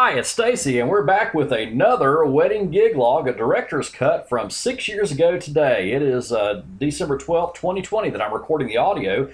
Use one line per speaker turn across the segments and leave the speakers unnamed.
Hi, it's Stacey, and we're back with another wedding gig log, a director's cut from 6 years ago today. It is December 12th, 2020 that I'm recording the audio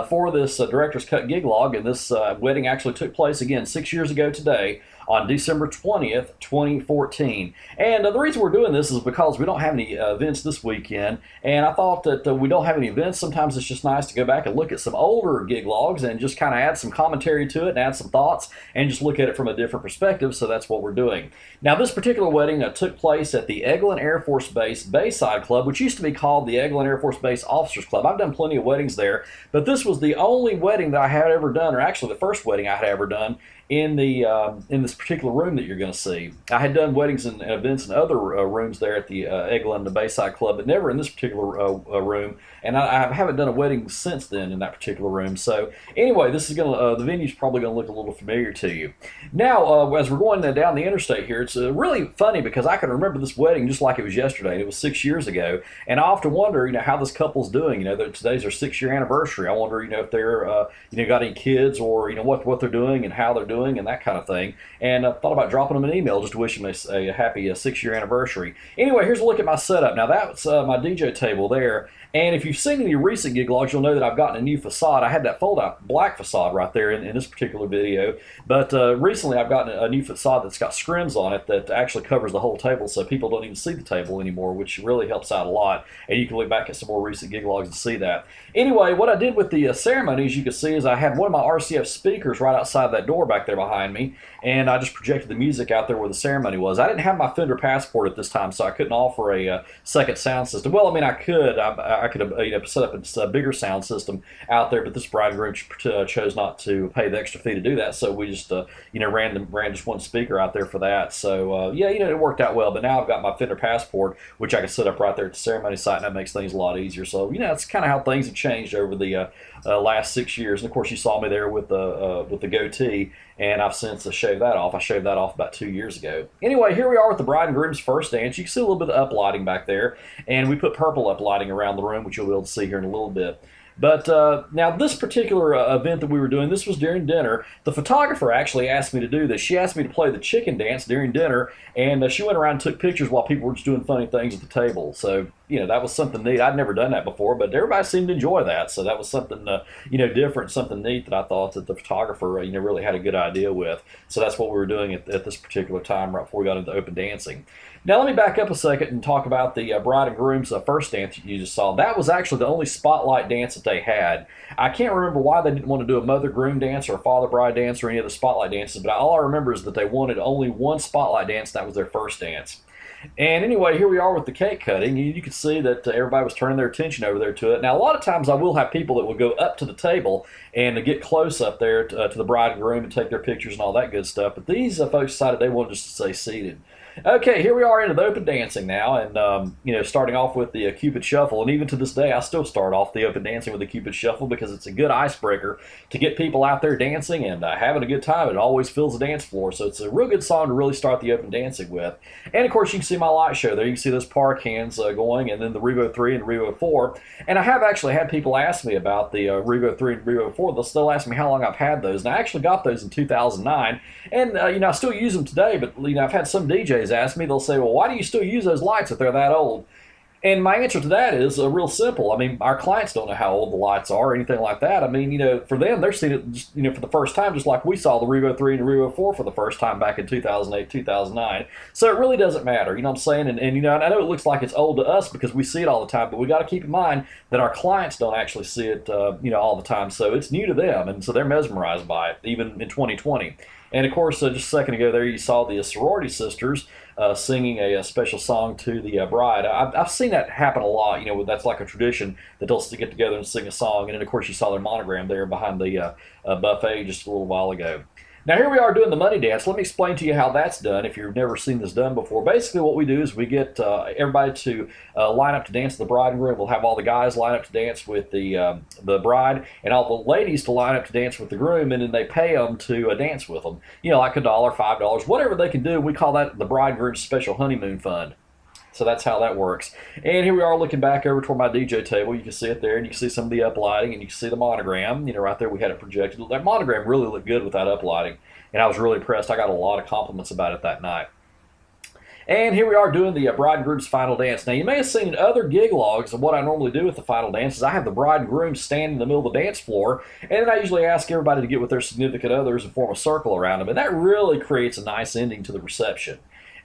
for this director's cut gig log, and this wedding actually took place again 6 years ago today on December 20th, 2014. And the reason we're doing this is because we don't have any events this weekend, and I thought that we don't have any events. Sometimes it's just nice to go back and look at some older gig logs and just kind of add some commentary to it and add some thoughts and just look at it from a different perspective, so that's what we're doing. Now, this particular wedding took place at the Eglin Air Force Base Bayside Club, which used to be called the Eglin Air Force Base Officers Club. I've done plenty of weddings there, but this was the only wedding that I had ever done, or actually the first wedding I had ever done, in this particular room that you're going to see. I had done weddings and events in other rooms there at the Eglin, the Bayside Club, but never in this particular room. And I haven't done a wedding since then in that particular room. So anyway, this is the venue's probably going to look a little familiar to you. Now, as we're going down the interstate here, it's really funny because I can remember this wedding just like it was yesterday. It was 6 years ago, and I often wonder, how this couple's doing. Today's their 6-year anniversary. I wonder, if they're, got any kids, or what they're doing and how they're doing and that kind of thing. And I thought about dropping them an email just to wish them a happy 6-year anniversary. Anyway, here's a look at my setup. Now, that's my DJ table there. And if you've seen any recent gig logs, you'll know that I've gotten a new facade. I had that fold-out black facade right there in this particular video. But recently I've gotten a new facade that's got scrims on it that actually covers the whole table, so people don't even see the table anymore, which really helps out a lot. And you can look back at some more recent gig logs and see that. Anyway, what I did with the ceremony, as you can see, is I had one of my RCF speakers right outside that door back there behind me, and I just projected the music out there where the ceremony was. I didn't have my Fender Passport at this time, so I couldn't offer a second sound system. Well, I mean, I could. I could have set up a bigger sound system out there, but this bride and groom chose not to pay the extra fee to do that, so we just ran just one speaker out there for that. So yeah, it worked out well. But now I've got my Fender Passport, which I can set up right there at the ceremony site, and that makes things a lot easier. So that's kind of how things have changed over the last 6 years. And of course, you saw me there with the goatee, and I've since shaved that off. I shaved that off about 2 years ago. Anyway, here we are with the bride and groom's first dance. You can see a little bit of uplighting back there, and we put purple uplighting around the room, which you'll be able to see here in a little bit. But now this particular event that we were doing, this was during dinner. The photographer actually asked me to do this. She asked me to play the chicken dance during dinner, and she went around and took pictures while people were just doing funny things at the table. So, that was something neat. I'd never done that before, but everybody seemed to enjoy that. So that was something, different, something neat that I thought that the photographer, really had a good idea with. So that's what we were doing at this particular time right before we got into open dancing. Now let me back up a second and talk about the bride and groom's first dance you just saw. That was actually the only spotlight dance that they had. I can't remember why they didn't want to do a mother-groom dance or a father-bride dance or any of the spotlight dances, but all I remember is that they wanted only one spotlight dance, and that was their first dance. And anyway, here we are with the cake cutting. You can see that everybody was turning their attention over there to it. Now, a lot of times I will have people that will go up to the table and get close up there to the bride and groom and take their pictures and all that good stuff. But these folks decided they wanted just to stay seated. Okay, here we are into the open dancing now, and starting off with the Cupid Shuffle. And even to this day, I still start off the open dancing with the Cupid Shuffle because it's a good icebreaker to get people out there dancing and having a good time. It always fills the dance floor, so it's a real good song to really start the open dancing with. And of course, you can see my light show there. You can see those park hands going, and then the Revo 3 and the Revo 4. And I have actually had people ask me about the Revo 3 and Revo 4. They'll still ask me how long I've had those. And I actually got those in 2009, and I still use them today. But I've had some DJs ask me. They'll say, well, why do you still use those lights if they're that old? And my answer to that is real simple. I mean, our clients don't know how old the lights are or anything like that. I mean, for them, they're seeing it just, for the first time, just like we saw the Revo 3 and the Revo 4 for the first time back in 2008, 2009. So it really doesn't matter, what I'm saying? And I know it looks like it's old to us because we see it all the time, but we got to keep in mind that our clients don't actually see it, all the time. So it's new to them, and so they're mesmerized by it, even in 2020. And of course, just a second ago there, you saw the sorority sisters singing a special song to the bride. I've seen that happen a lot. That's like a tradition that they'll get together and sing a song. And then, of course, you saw their monogram there behind the buffet just a little while ago. Now, here we are doing the money dance. Let me explain to you how that's done if you've never seen this done before. Basically, what we do is we get everybody to line up to dance with the bride and groom. We'll have all the guys line up to dance with the bride, and all the ladies to line up to dance with the groom, and then they pay them to dance with them. Like $1, $5, whatever they can do. We call that the bride and groom's special honeymoon fund. So that's how that works. And here we are looking back over toward my DJ table. You can see it there, and you can see some of the uplighting, and you can see the monogram. Right there we had it projected. That monogram really looked good with that uplighting. and I was really impressed. I got a lot of compliments about it that night. And here we are doing the bride and groom's final dance. Now, you may have seen in other gig logs, of what I normally do with the final dance is I have the bride and groom stand in the middle of the dance floor, and then I usually ask everybody to get with their significant others and form a circle around them, and that really creates a nice ending to the reception.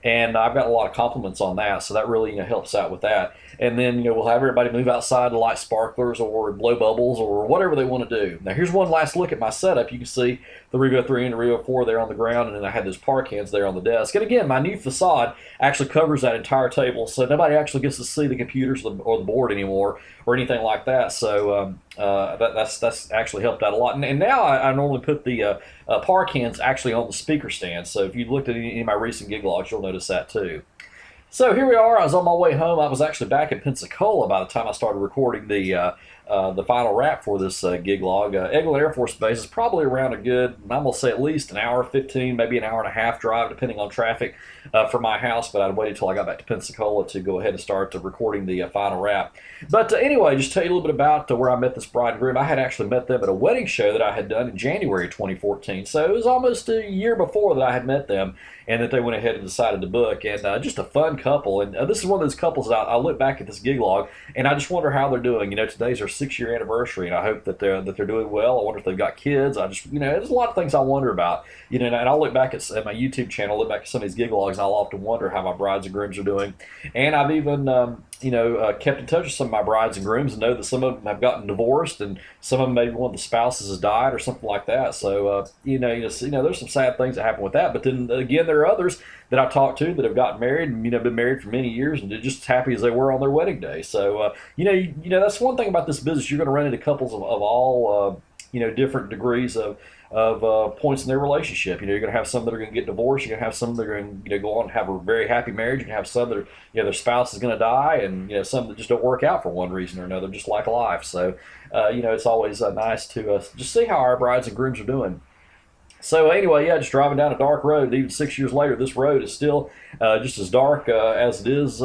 And I've got a lot of compliments on that, so that really helps out with that. And then we'll have everybody move outside to light sparklers or blow bubbles or whatever they want to do. Now here's one last look at my setup. You can see the Rego 3 and the Rego 4 there on the ground, and then I had those par cans there on the desk. And again, my new facade actually covers that entire table, so nobody actually gets to see the computers or the board anymore or anything like that. So that's actually helped out a lot. And now I normally put the par cans actually on the speaker stand. So if you looked at any of my recent gig logs, you'll notice that too. So here we are. I was on my way home. I was actually back in Pensacola by the time I started recording the final wrap for this gig log. Eglin Air Force Base is probably around a good, I'm going to say at least an hour 15, maybe an hour and a half drive, depending on traffic from my house. But I'd wait until I got back to Pensacola to go ahead and start recording the final wrap. But anyway, just tell you a little bit about where I met this bride and groom. I had actually met them at a wedding show that I had done in January 2014. So it was almost a year before that I had met them, and that they went ahead and decided to book. And just a fun couple. And this is one of those couples that I look back at this gig log, and I just wonder how they're doing. Today's their 6-year anniversary, and I hope that they're doing well. I wonder if they've got kids. I just, there's a lot of things I wonder about. And I'll look back at my YouTube channel, look back at some of these gig logs, and I'll often wonder how my brides and grooms are doing. And I've even, kept in touch with some of my brides and grooms and know that some of them have gotten divorced, and some of them maybe one of the spouses has died or something like that. So, there's some sad things that happen with that. But then again, there are others that I've talked to that have gotten married and been married for many years and they're just as happy as they were on their wedding day. So that's one thing about this business. You're going to run into couples of all different degrees of points in their relationship. You're going to have some that are going to get divorced. You're going to have some that are going to go on and have a very happy marriage. You're going to have some that are, their spouse is going to die, and some that just don't work out for one reason or another, just like life. So it's always nice to just see how our brides and grooms are doing. So anyway, just driving down a dark road. Even 6 years later, this road is still just as dark as it is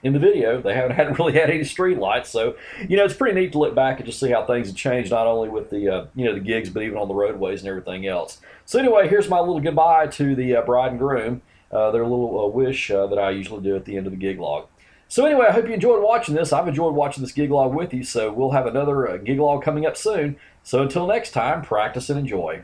in the video. They hadn't really had any street lights, so it's pretty neat to look back and just see how things have changed, not only with the the gigs, but even on the roadways and everything else. So anyway, here's my little goodbye to the bride and groom. Their little wish that I usually do at the end of the gig log. So anyway, I hope you enjoyed watching this. I've enjoyed watching this gig log with you, so we'll have another gig log coming up soon. So until next time, practice and enjoy.